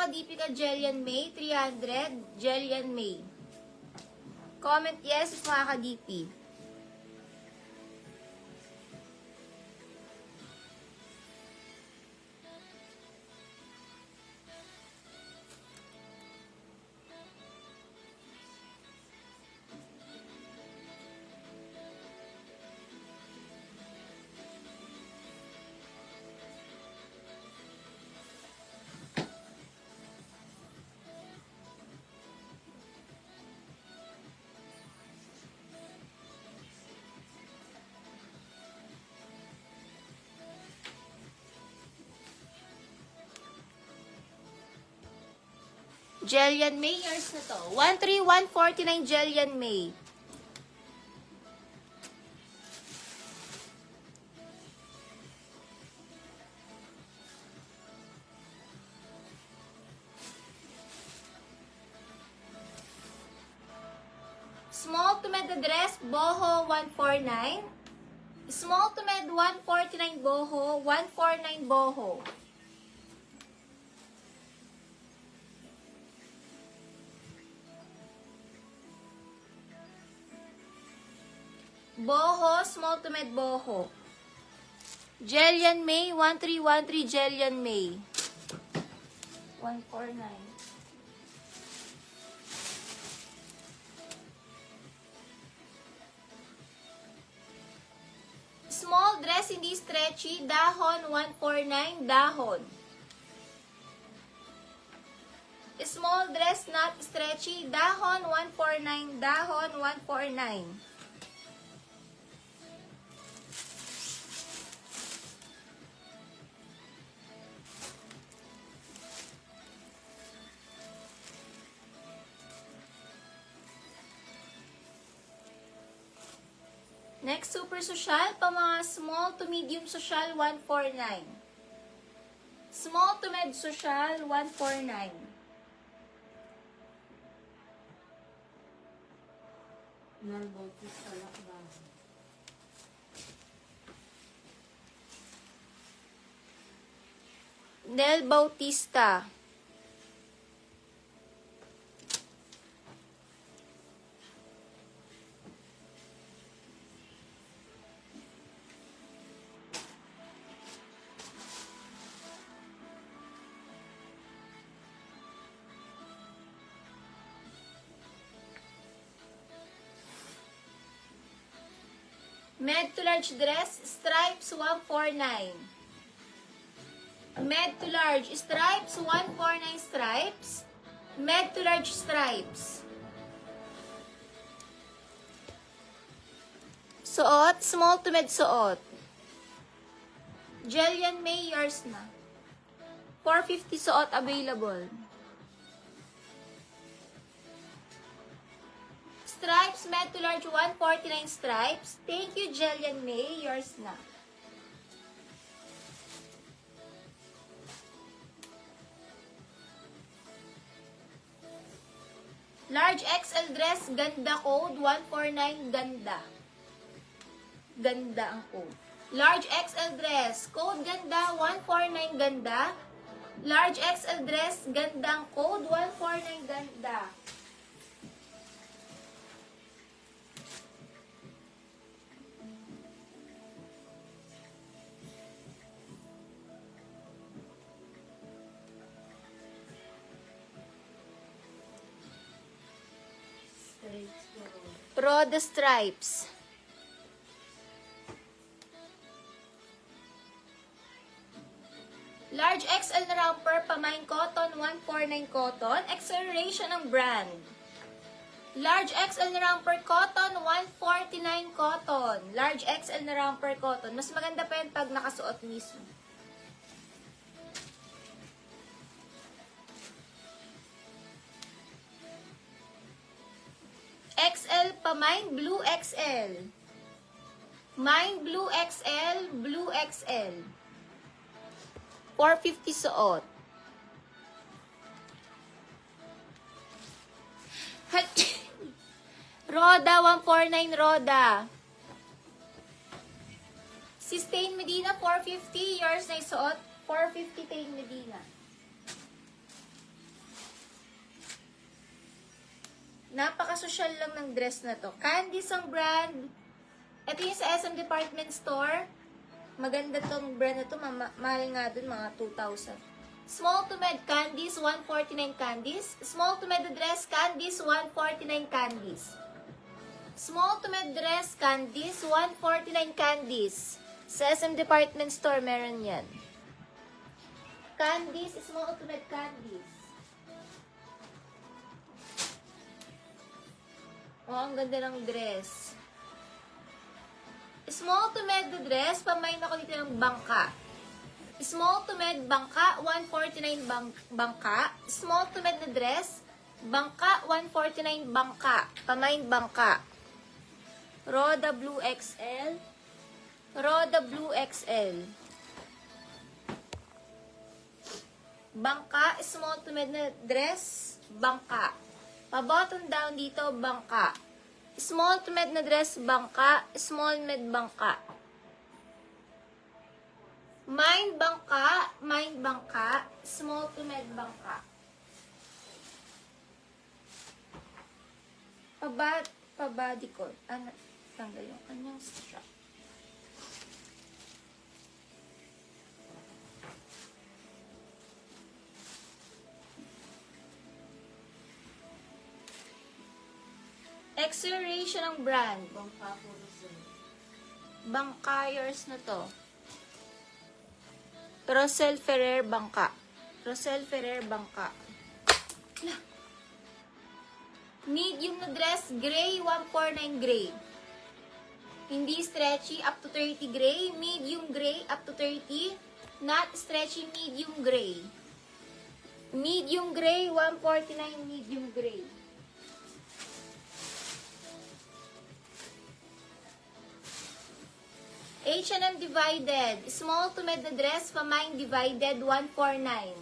kadipi ka Jillian May, 300, Jillian May. Comment yes if mga kadipi. Jillian May, years na to. 13149 Jillian May. Small to med address, Boho 149. Small to med 149 Boho, 149 Boho. Boho, small to med Boho. Jillian May, 1313 Jillian May. 149. Small dress, hindi stretchy, dahon, 149, dahon. Small dress, not stretchy, dahon, 149, dahon, 149. Next, super social, pa mga small to medium social, 149. Small to med social, 149. Nel Bautista Lakban. Nel Bautista. Med to large dress, stripes, 149. Med to large stripes, 149 stripes. Med to large stripes. Suot, small to med suot. Jillian May, yours na. 450 suot available. Stripes, med to large, 149 stripes. Thank you, Jillian May. Yours na. Large XL dress, ganda code, 149, ganda. Ganda ang code. Large XL dress, code ganda, 149, ganda. Large XL dress, ganda ang code, 149, ganda. Roda stripes. Large XL na romper, pamain cotton, 149 cotton. Acceleration ng brand. Large XL na romper cotton, 149 cotton. Large XL na romper cotton. Mas maganda pa yan pag nakasuot mismo. XL pa mine, blue XL. Mine, blue XL, blue XL. 450 suot. Roda, 149 Roda. Si Stain Medina, 450. Yours na isuot, 450 Stain Medina. Napaka-social lang ng dress na to. Candies ang brand. Ito yung sa SM Department Store. Maganda tong brand na to. Mahal nga dun, mga 2,000. Small to med candies, 149 candies. Small to med dress candies, 149 candies. Small to med dress candies, 149 candies. Sa SM Department Store, meron yan. Candies, small to med candies. Oh, ang ganda ng dress. Small to med dress, pamain ako dito ng bangka. Small to med bangka, 149 bangka. Small to med na dress, bangka, 149 bangka. Pamain bangka. Roda Blue XL. Roda Blue XL. Bangka, small to med na dress, bangka. Pa-button down dito, bangka. Small to med na dress, bangka. Small med, bangka. Mind bangka. Small to med, bangka. Pa-body ko. Ano? Tanggal yung kanyang strap. Exoration ng brand. Bangka po rin. Bangkayers na to. Rossel Ferrer Bangka. Rossel Ferrer Bangka. Medium na dress, gray, 149 gray. Hindi stretchy, up to 30 gray. Medium gray, up to 30. Not stretchy, medium gray. Medium gray, 149 medium gray. H&M divided. Small to med na dress, pamain divided, 149.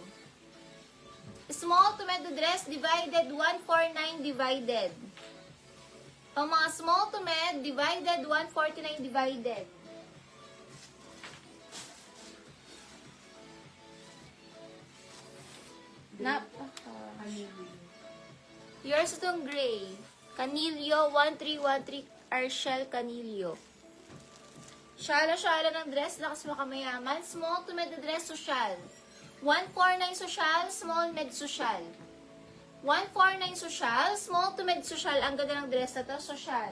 Small to med na dress, divided, 149 divided. Pang mga small to med, divided, 149 divided. Yours itong gray. Canilio, 1313 Arshel Canilio. Shala-shala ng dress, lakas makamayaman. Small to med na dress, social. 149 social, small med social. 149 social, small to med social. Ang ganda ng dress na to, social.